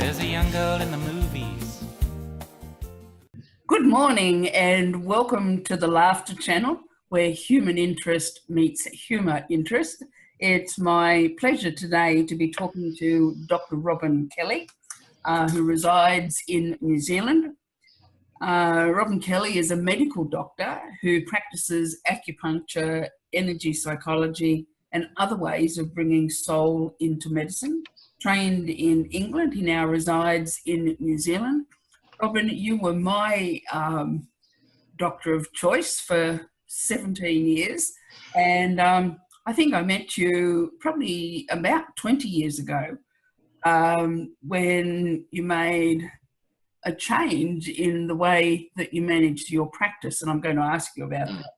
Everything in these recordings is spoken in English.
There's a young girl in the movies. Good morning and welcome to the Laughter Channel, where human interest meets humour interest. It's my pleasure today to be talking to Dr. Robin Kelly, who resides in New Zealand. Robin Kelly is a medical doctor who practices acupuncture, energy psychology, and other ways of bringing soul into medicine. Trained in England, he now resides in New Zealand. Robin, you were my doctor of choice for 17 years, and I think I met you probably about 20 years ago when you made a change in the way that you managed your practice, and I'm going to ask you about that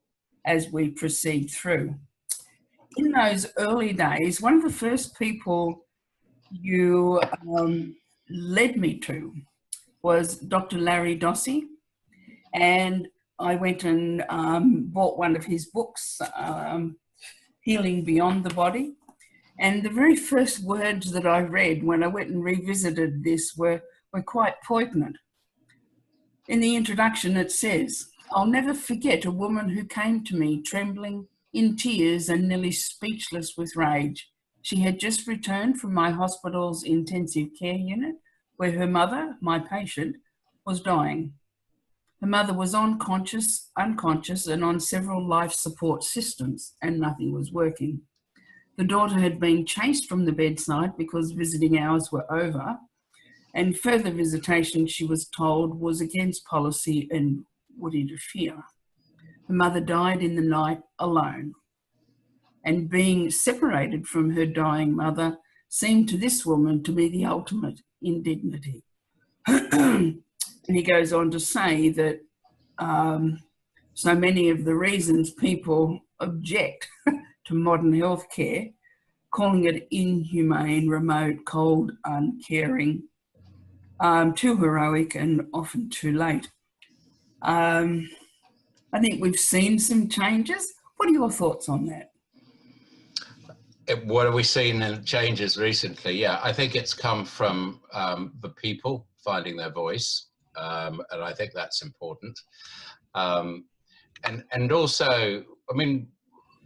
as we proceed through. In those early days, one of the first people you led me to was Dr. Larry Dossey, and I went and bought one of his books, Healing Beyond the Body. And the very first words that I read when I went and revisited this were quite poignant. In the introduction it says, "I'll never forget a woman who came to me trembling, in tears and nearly speechless with rage. She had just returned from my hospital's intensive care unit, where her mother, my patient, was dying. Her mother was unconscious, and on several life support systems, and nothing was working. The daughter had been chased from the bedside because visiting hours were over, and further visitation, she was told, was against policy and would interfere. Her mother died in the night alone, and being separated from her dying mother seemed to this woman to be the ultimate indignity." And he goes on to say that so many of the reasons people object to modern healthcare, calling it inhumane, remote, cold, uncaring, too heroic and often too late. I think we've seen some changes. What are your thoughts on that? What have we seen in changes recently? Yeah, I think it's come from the people finding their voice, and I think that's important. And also, I mean,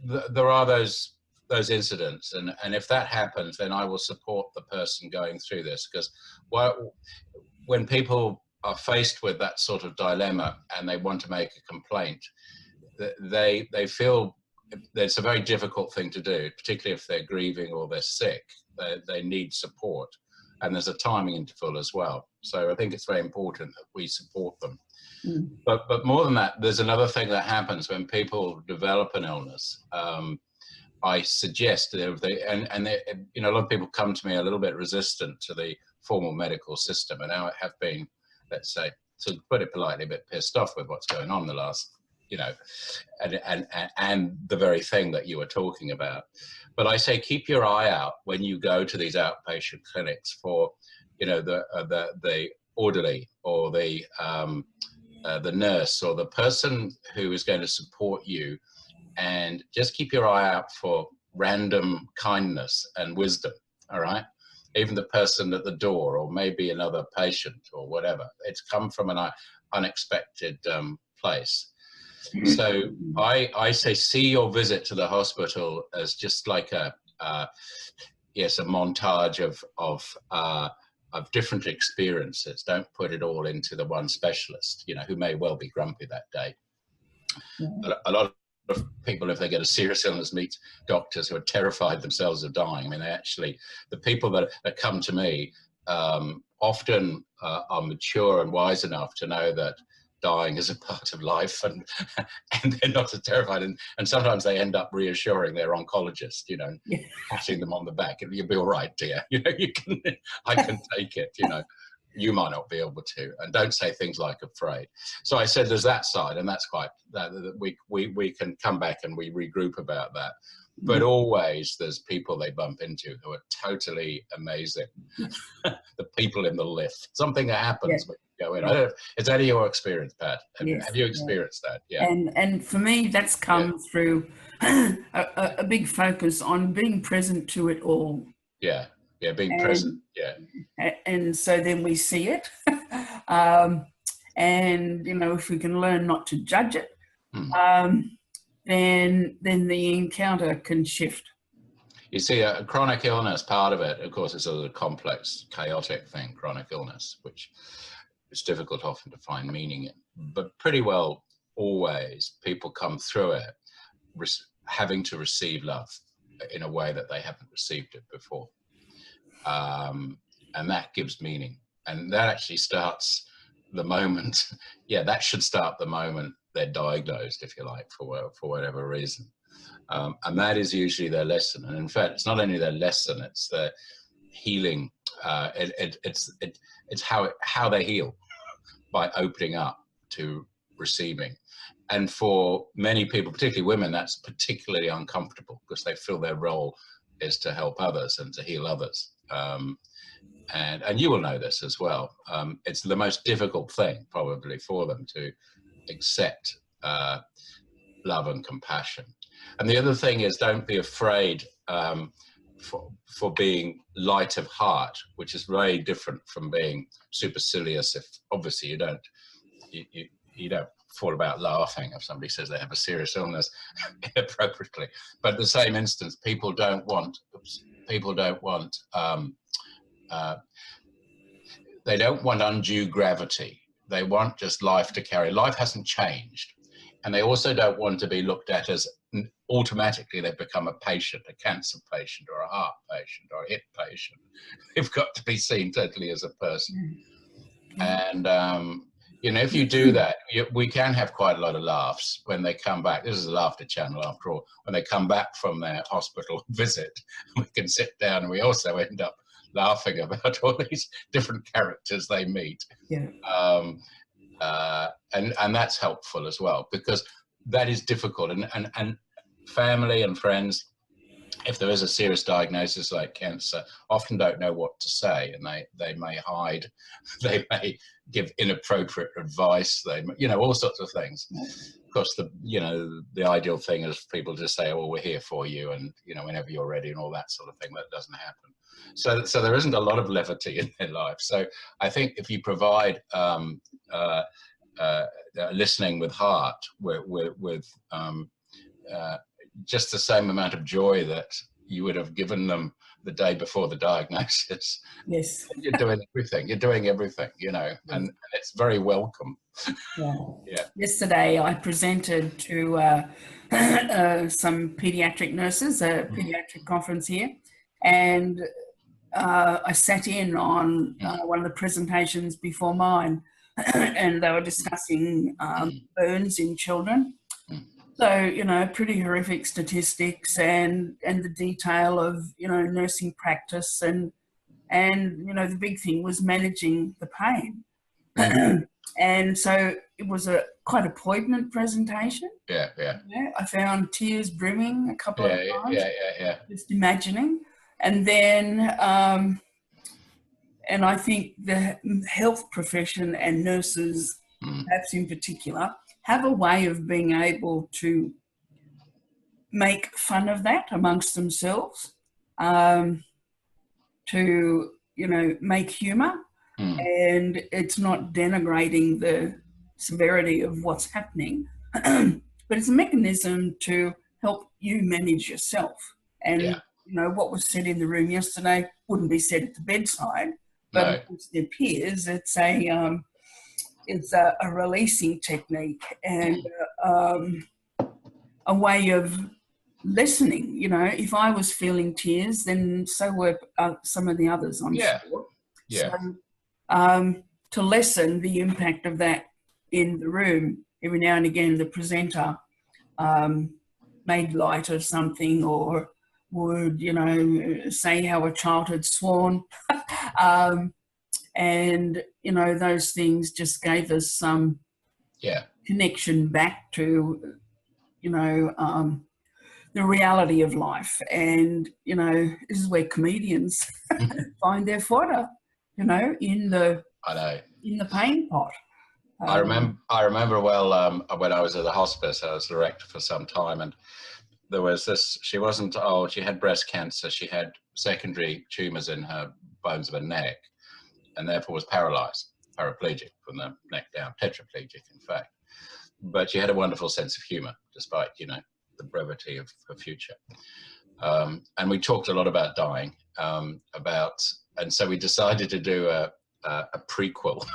there are those incidents, and if that happens, then I will support the person going through this, because when people are faced with that sort of dilemma and they want to make a complaint, they feel it's a very difficult thing to do, particularly if they're grieving or they're sick. They need support, and there's a timing interval as well. So I think it's very important that we support them. But more than that, there's another thing that happens when people develop an illness. I suggest that if they, you know, a lot of people come to me a little bit resistant to the formal medical system, and now have been, let's say, to put it politely, a bit pissed off with what's going on the last, you know, and the very thing that you were talking about. But I say, keep your eye out when you go to these outpatient clinics for, you know, the orderly or the nurse or the person who is going to support you, and just keep your eye out for random kindness and wisdom. All right. Even the person at the door, or maybe another patient or whatever, it's come from an unexpected place. So I say, see your visit to the hospital as just like a montage of different experiences. Don't put it all into the one specialist, you know, who may well be grumpy that day. But a lot of people, if they get a serious illness, meet doctors who are terrified themselves of dying. I mean, the people that come to me often are mature and wise enough to know that dying is a part of life, and they're not as terrified, and sometimes they end up reassuring their oncologist, you know, patting them on the back, and you'll be all right, dear, you know, I can take it, you know, you might not be able to, and don't say things like afraid. So I said there's that side, and that's quite, that we can come back and we regroup about that. But always there's people they bump into who are totally amazing. The people in the lift, something that happens when you go in. I don't know, is that your experience, Pat? Have you experienced that? Yeah. And for me, that's come through a big focus on being present to it all. Yeah. Yeah, being present. Yeah. And so then we see it. And, you know, if we can learn not to judge it, then the encounter can shift. You see, a chronic illness, part of it, of course, is a complex, chaotic thing, chronic illness, which is difficult often to find meaning in. But pretty well always people come through it having to receive love in a way that they haven't received it before. And that gives meaning. And that actually starts the moment, that should start the moment they're diagnosed, if you like, for whatever reason. And that is usually their lesson. And in fact, it's not only their lesson, it's their healing. It's how they heal, by opening up to receiving. And for many people, particularly women, that's particularly uncomfortable because they feel their role is to help others and to heal others. And you will know this as well. It's the most difficult thing probably for them to accept love and compassion. And the other thing is, don't be afraid for being light of heart, which is very different from being supercilious. If obviously you don't fall about laughing if somebody says they have a serious illness inappropriately. But in the same instance, people don't want they don't want undue gravity. They want just life to carry. Life hasn't changed. And they also don't want to be looked at as automatically they become a patient, a cancer patient or a heart patient or a hip patient. They've got to be seen totally as a person. And, you know, if you do that, we can have quite a lot of laughs when they come back. This is a laughter channel after all. When they come back from their hospital visit, we can sit down and we also end up laughing about all these different characters they meet. Yeah. And that's helpful as well, because that is difficult. And family and friends, if there is a serious diagnosis like cancer, often don't know what to say, and they may hide, they may give inappropriate advice, they, you know, all sorts of things. Of course, the ideal thing is people just say, "Oh, well, we're here for you," and you know, whenever you're ready, and all that sort of thing. That doesn't happen. So there isn't a lot of levity in their life. So I think if you provide listening with heart, with just the same amount of joy that you would have given them the day before the diagnosis. Yes. You're doing everything, you know, and it's very welcome. Yeah. Yesterday I presented to some pediatric nurses, a pediatric conference here, and I sat in on one of the presentations before mine, and they were discussing burns in children. So, you know, pretty horrific statistics and the detail of, you know, nursing practice and you know, the big thing was managing the pain. And so it was quite a poignant presentation. Yeah. I found tears brimming a couple of times. Yeah. Just imagining. And then, and I think the health profession and nurses, perhaps in particular, have a way of being able to make fun of that amongst themselves, to, you know, make humour. And it's not denigrating the severity of what's happening, but it's a mechanism to help you manage yourself. And, you know, what was said in the room yesterday wouldn't be said at the bedside, but amongst their peers, it's a releasing technique and a way of listening. You know, if I was feeling tears, then so were some of the others, I'm sure. Yeah. So, to lessen the impact of that in the room, every now and again the presenter made light of something or would, you know, say how a child had sworn. And, you know, those things just gave us some connection back to, you know, the reality of life. And, you know, this is where comedians find their fodder, you know, in the pain pot. I remember well when I was at the hospice, I was director for some time, and there was this, she had breast cancer, she had secondary tumours in her bones of her neck, and therefore was paralysed, paraplegic from the neck down, tetraplegic in fact. But she had a wonderful sense of humour, despite, you know, the brevity of her future. And we talked a lot about dying, and so we decided to do a prequel,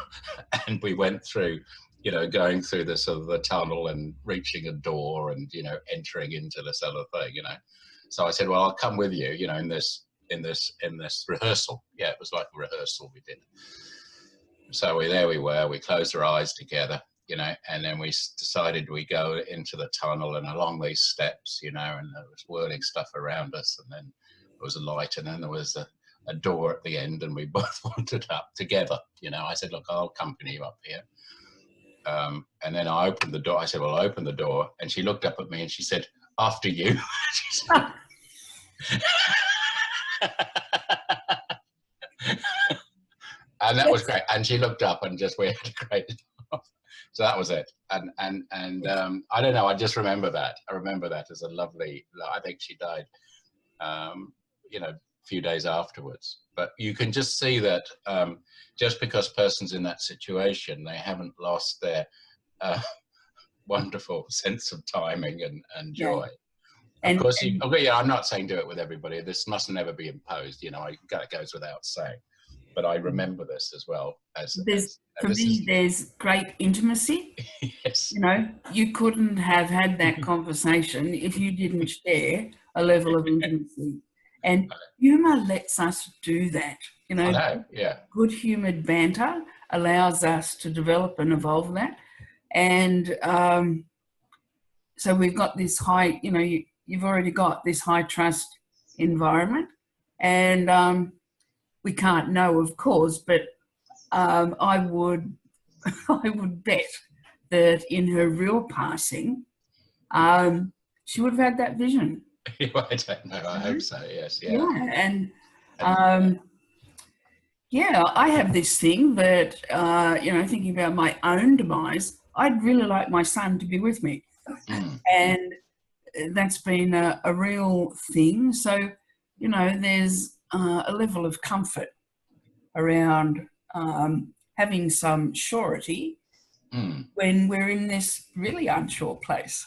and we went through, you know, going through the sort of the tunnel and reaching a door and, you know, entering into this other thing, you know. So I said, well, I'll come with you, you know, in this rehearsal. Yeah, it was like a rehearsal we did. So there we were, we closed our eyes together, you know, and then we decided we go into the tunnel and along these steps, you know, and there was whirling stuff around us, and then there was a light, and then there was a door at the end, and we both wandered up together, you know. I said, look, I'll accompany you up here. And then I opened the door. I said, well, I'll open the door. And she looked up at me and she said, after you. And that was great. And she looked up and just, we had a great laugh. So that was it. And I don't know, I just remember that. I remember that as a lovely, I think she died, you know, a few days afterwards. But you can just see that just because person's in that situation, they haven't lost their wonderful sense of timing and joy. Yeah. Of course, yeah, I'm not saying do it with everybody. This must never be imposed, you know, it goes without saying. But I remember this as well. For me, there's great intimacy. Yes. You know, you couldn't have had that conversation if you didn't share a level of intimacy. And humour lets us do that. You know, yeah. Good humoured banter allows us to develop and evolve that. And so we've got this high, you know, you've already got this high trust environment. And we can't know, of course, but I would bet that in her real passing, she would have had that vision. I don't know. I hope so. Yes. Yeah. Yeah, and yeah, I have this thing that you know, thinking about my own demise, I'd really like my son to be with me, and that's been a real thing. So, you know, there's a level of comfort around having some surety when we're in this really unsure place.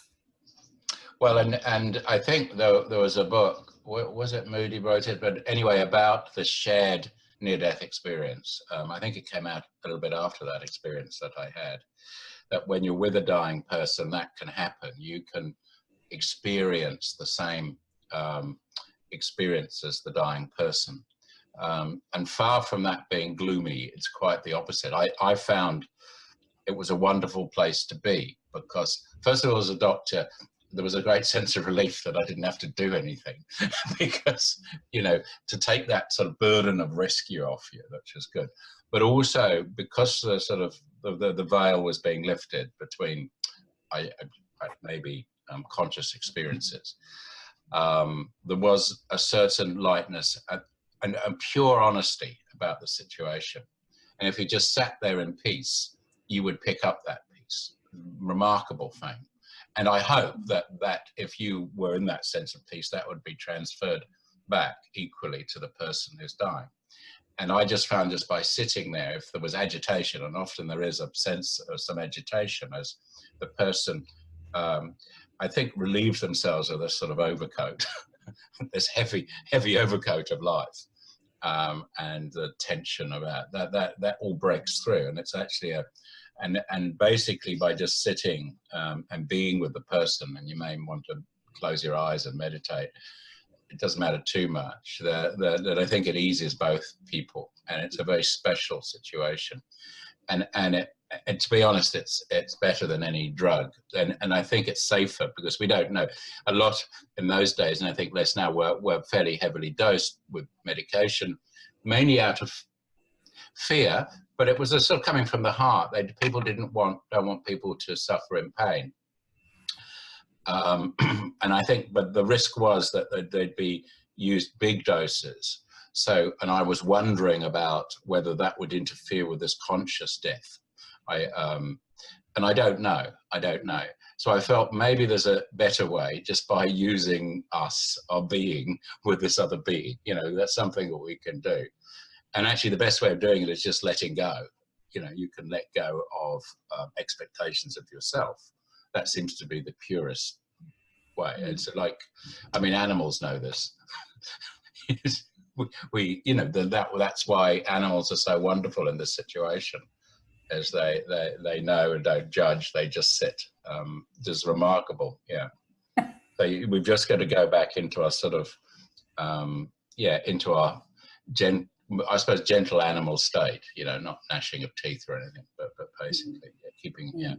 Well, and I think there was a book, was it Moody wrote it, but anyway, about the shared near-death experience. I think it came out a little bit after that experience that I had, that when you're with a dying person, that can happen. You can experience the same experience as the dying person. And far from that being gloomy, it's quite the opposite. I found it was a wonderful place to be because, first of all, as a doctor, there was a great sense of relief that I didn't have to do anything because, you know, to take that sort of burden of rescue off you, which was good. But also because the sort of the veil was being lifted between maybe conscious experiences, there was a certain lightness and pure honesty about the situation. And if you just sat there in peace, you would pick up that peace. Remarkable thing. And I hope that if you were in that sense of peace, that would be transferred back equally to the person who's dying. And I just found, just by sitting there, if there was agitation, and often there is a sense of some agitation as the person, I think, relieves themselves of this sort of overcoat, this heavy overcoat of life, and the tension about that all breaks through. And it's actually and basically by just sitting and being with the person, and you may want to close your eyes and meditate, it doesn't matter too much, that I think it eases both people, and it's a very special situation. And to be honest, it's better than any drug, and I think it's safer because we don't know. A lot in those days, and I think less now, were fairly heavily dosed with medication, mainly out of fear, but it was a sort of coming from the heart. People don't want people to suffer in pain. And I think, but the risk was that they'd be used big doses. So, and I was wondering about whether that would interfere with this conscious death. And I don't know. So I felt maybe there's a better way just by using us, our being, with this other being. You know, that's something that we can do. And actually the best way of doing it is just letting go. You know, you can let go of expectations of yourself. That seems to be the purest way. It's like, I mean, animals know this. we you know, that's why animals are so wonderful in this situation, as they know and don't judge, they just sit. Just remarkable. Yeah. So we've just got to go back into our sort of into our I suppose gentle animal state, you know, not gnashing of teeth or anything, but basically keeping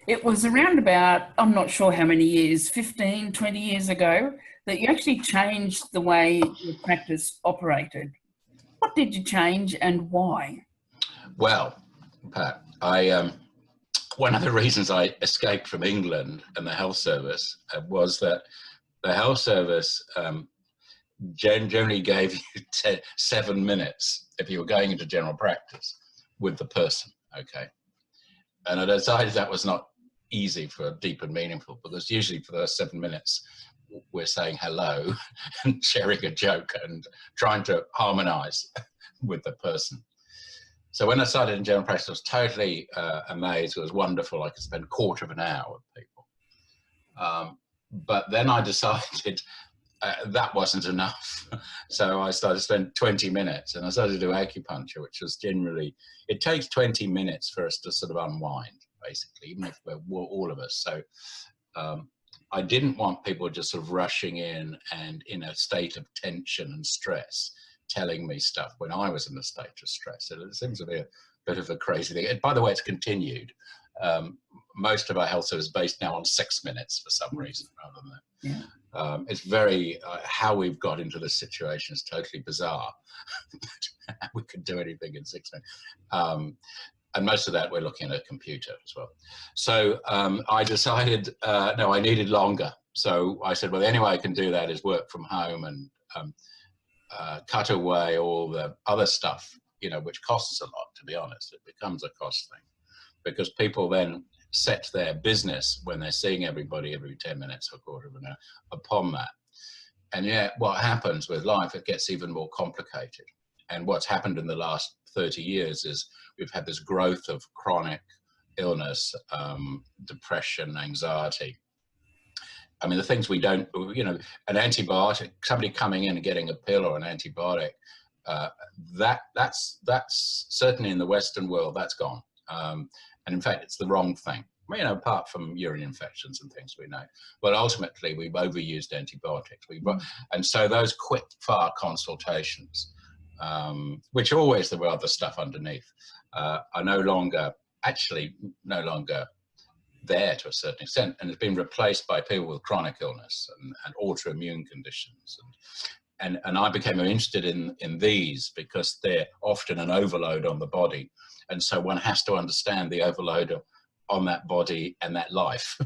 It was around about, I'm not sure how many years, 15, 20 years ago, that you actually changed the way your practice operated. What did you change and why? Well, Pat, one of the reasons I escaped from England and the health service was that the health service generally gave you 7 minutes if you were going into general practice with the person, okay? And I decided that was not easy for deep and meaningful, because usually for those 7 minutes, we're saying hello and sharing a joke and trying to harmonize with the person. So when I started in general practice, I was totally amazed. It was wonderful. I could spend a quarter of an hour with people. But then I decided that wasn't enough. So I started to spend 20 minutes and I started to do acupuncture, which was generally, it takes 20 minutes for us to sort of unwind, basically, even if we're all of us. So I didn't want people just sort of rushing in and in a state of tension and stress, telling me stuff when I was in a state of stress. It seems to be a bit of a crazy thing. And by the way, it's continued. Most of our health service is based now on 6 minutes for some reason, rather than that. Yeah. It's very, how we've got into this situation is totally bizarre. We could do anything in 6 minutes. And most of that we're looking at a computer as well. So I decided, no, I needed longer. So I said, well, the only way I can do that is work from home and cut away all the other stuff, you know, which costs a lot, to be honest. It becomes a cost thing because people then set their business when they're seeing everybody every 10 minutes or a quarter of an hour upon that. And yet what happens with life, it gets even more complicated. And what's happened in the last 30 years is we've had this growth of chronic illness, depression, anxiety. I mean, the things we don't, you know, an antibiotic, somebody coming in and getting a pill or an antibiotic, that's certainly in the Western world, that's gone. And in fact, it's the wrong thing, you know, apart from urine infections and things we know. But ultimately, we've overused antibiotics. And so those quick, fire consultations, which always there were other stuff underneath, are no longer there to a certain extent, and it's been replaced by people with chronic illness and autoimmune conditions. And I became interested in these because they're often an overload on the body. And so one has to understand the overload on that body and that life.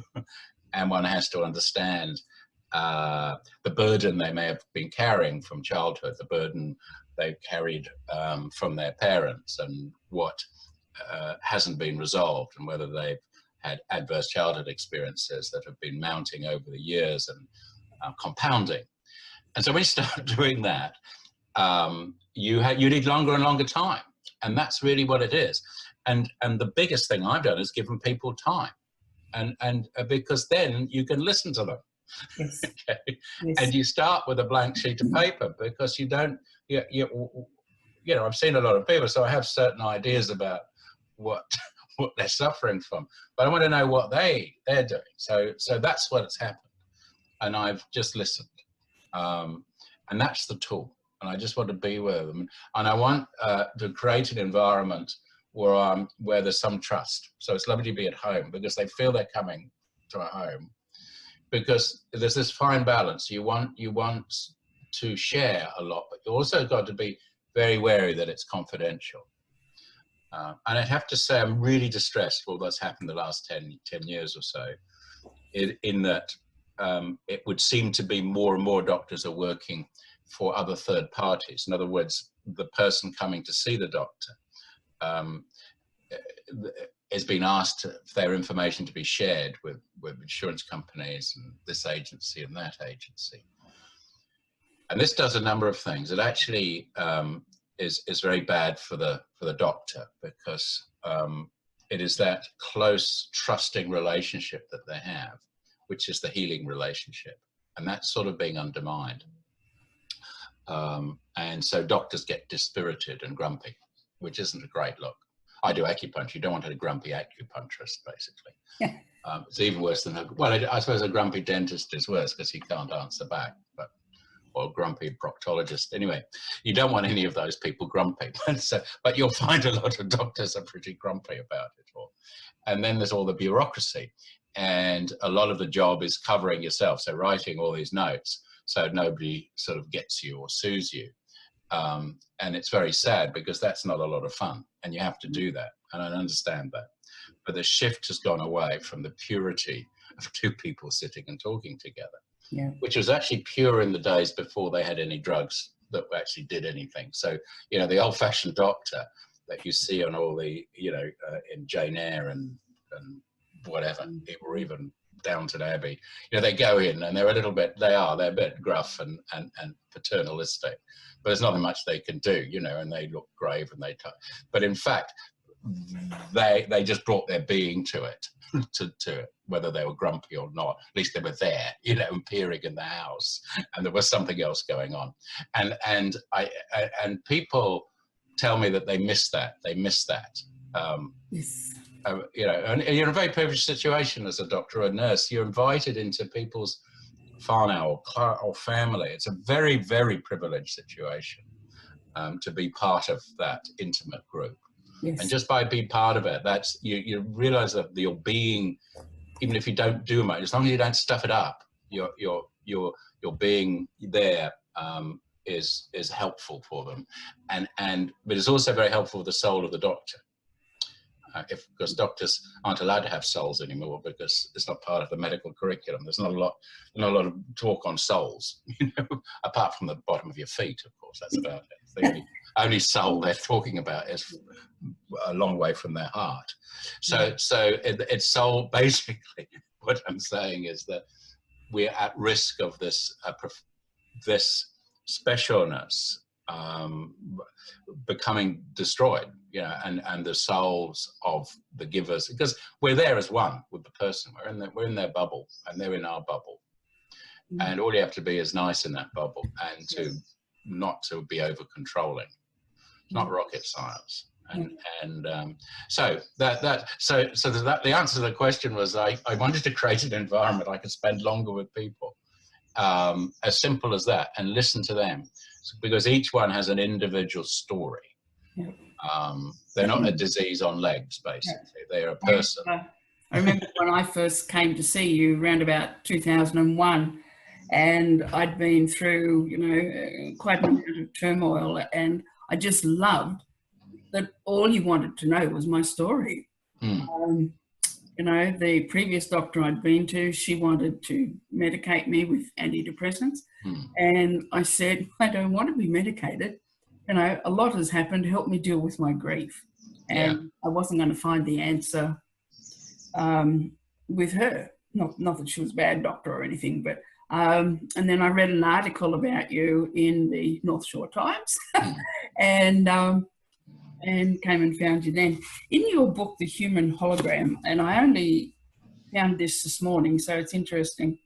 And one has to understand the burden they may have been carrying from childhood, the burden they've carried from their parents, and what hasn't been resolved, and whether they've had adverse childhood experiences that have been mounting over the years and compounding. And so when you start doing that, you need longer and longer time. And that's really what it is. And the biggest thing I've done is given people time. And because then you can listen to them. Yes. Okay? Yes. And you start with a blank sheet of paper, because you don't, you know, I've seen a lot of people, so I have certain ideas about what they're suffering from, but I want to know what they're doing. So that's what's happened. And I've just listened. And that's the tool. And I just want to be with them. And I want to create an environment where there's some trust. So it's lovely to be at home because they feel they're coming to a home, because there's this fine balance. You want to share a lot, but you also got to be very wary that it's confidential. And I have to say, I'm really distressed with what's happened the last 10 years or so, in that it would seem to be more and more doctors are working for other third parties. In other words, the person coming to see the doctor is being asked for their information to be shared with insurance companies and this agency and that agency. And this does a number of things. It actually is very bad for the doctor, because it is that close, trusting relationship that they have, which is the healing relationship, and that's sort of being undermined. And so doctors get dispirited and grumpy, which isn't a great look. I do acupuncture. You don't want a grumpy acupuncturist, basically. Yeah. It's even worse than I suppose a grumpy dentist is worse because he can't answer back, or a grumpy proctologist. Anyway, you don't want any of those people grumpy. But you'll find a lot of doctors are pretty grumpy about it all. And then there's all the bureaucracy, and a lot of the job is covering yourself. So writing all these notes so nobody sort of gets you or sues you. And it's very sad, because that's not a lot of fun, and you have to do that, and I understand that. But the shift has gone away from the purity of two people sitting and talking together, Yeah. which was actually pure in the days before they had any drugs that actually did anything. So, you know, the old-fashioned doctor that you see on all the, you know, in Jane Eyre and whatever, or even Downton Abbey, you know, they go in and they're a bit gruff and paternalistic, but there's nothing much they can do, you know, and they look grave and but in fact, they just brought their being to it, to it, whether they were grumpy or not. At least they were there, you know, peering in the house, and there was something else going on. And people tell me that they miss that. Yes. You know, and you're in a very privileged situation as a doctor or a nurse. You're invited into people's whānau or family. It's a very, very privileged situation to be part of that intimate group. Yes. And just by being part of it, that's you realize that your being, even if you don't do much, as long as you don't stuff it up, your being there is helpful for them, but it's also very helpful for the soul of the doctor. Because doctors aren't allowed to have souls anymore, because it's not part of the medical curriculum. There's not a lot of talk on souls, you know, apart from the bottom of your feet, of course. That's about it. The only soul they're talking about is a long way from their heart. So it's soul. Basically, what I'm saying is that we're at risk of this specialness becoming destroyed, you know, and the souls of the givers, because we're there as one with the person. We're in their bubble, and they're in our bubble, and all you have to be is nice in that bubble, and to not to be over controlling. It's not rocket science. So the answer to the question was I wanted to create an environment I could spend longer with people, as simple as that, and listen to them, because each one has an individual story. They're not a disease on legs, basically. They're a person. I remember when I first came to see you around about 2001, and I'd been through, you know, quite an amount of turmoil, and I just loved that all you wanted to know was my story. You know, the previous doctor I'd been to, she wanted to medicate me with antidepressants. And I said, I don't want to be medicated. You know, a lot has happened. Help me deal with my grief. And I wasn't going to find the answer with her. Not that she was a bad doctor or anything, but and then I read an article about you in the North Shore Times, and came and found you then. In your book, The Human Hologram, and I only found this morning, so it's interesting.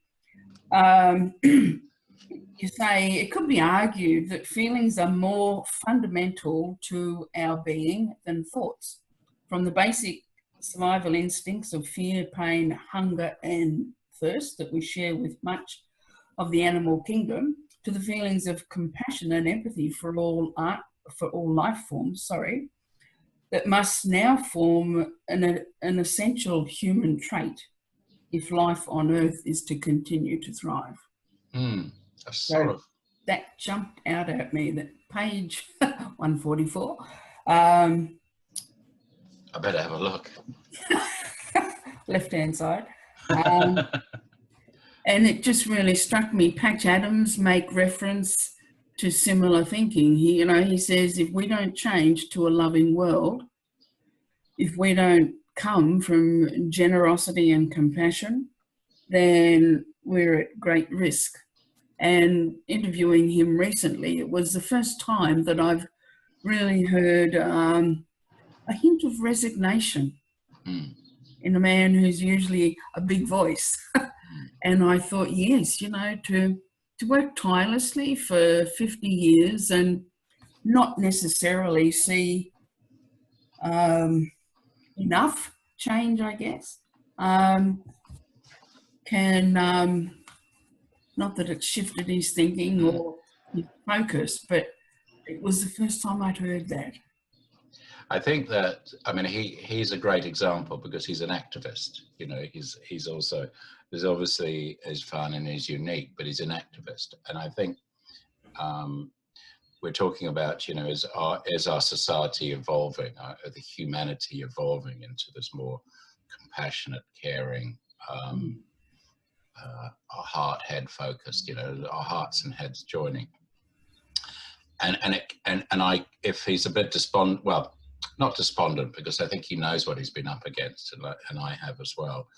You say it could be argued that feelings are more fundamental to our being than thoughts. From the basic survival instincts of fear, pain, hunger, and thirst that we share with much of the animal kingdom, to the feelings of compassion and empathy for all life forms, that must now form an essential human trait if life on Earth is to continue to thrive. That jumped out at me, that page 144. I better have a look. Left-hand side. And it just really struck me. Patch Adams make reference to similar thinking. He says, if we don't change to a loving world, if we don't come from generosity and compassion, then we're at great risk. And interviewing him recently, it was the first time that I've really heard a hint of resignation in a man who's usually a big voice. And I thought, yes, you know, to work tirelessly for 50 years and not necessarily see enough change, I guess, can, not that it shifted his thinking or his focus, but it was the first time I'd heard that. I think that, I mean, he's a great example because he's an activist. You know, he's also, there's obviously is fun and he's unique, but he's an activist. And I think we're talking about, you know, is our society evolving, the humanity evolving into this more compassionate, caring, our heart, head focused, you know, our hearts and heads joining. And if he's a bit despondent, well, not despondent, because I think he knows what he's been up against, and I have as well.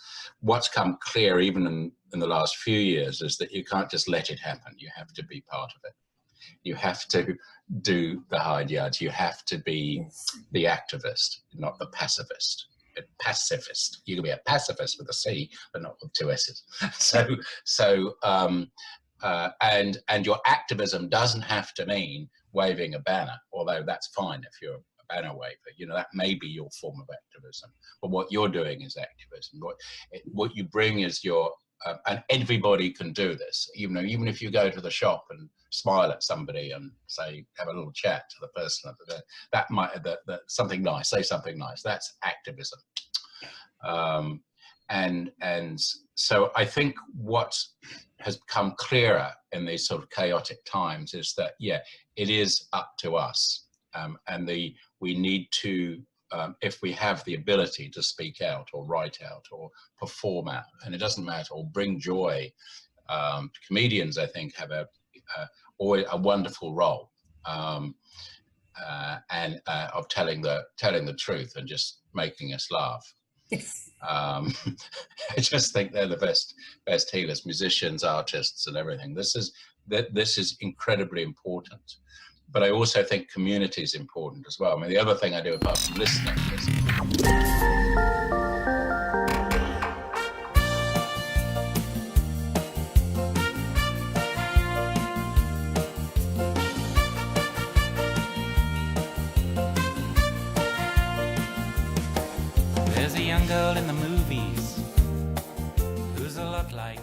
What's come clear, even in the last few years, is that you can't just let it happen. You have to be part of it. You have to do the hard yards. You have to be the activist, not the pacifist. Pacifist. You can be a pacifist with a C, but not with two S's. And your activism doesn't have to mean waving a banner, although that's fine if you're a banner waver. You know, that may be your form of activism. But what you're doing is activism. What you bring is your, and everybody can do this. Even if you go to the shop and smile at somebody and say, have a little chat to the person, that might, something nice, say something nice. That's activism. And so I think what has become clearer in these sort of chaotic times is that, yeah, it is up to us. And we need to, if we have the ability to speak out or write out or perform out, and it doesn't matter, or bring joy. Comedians, I think, have a wonderful role, and of telling the truth and just making us laugh. Yes. I just think they're the best healers, musicians, artists, and everything. This is incredibly important. But I also think community is important as well. I mean, the other thing I do apart from listening is There's a young girl in the movies who's a lot like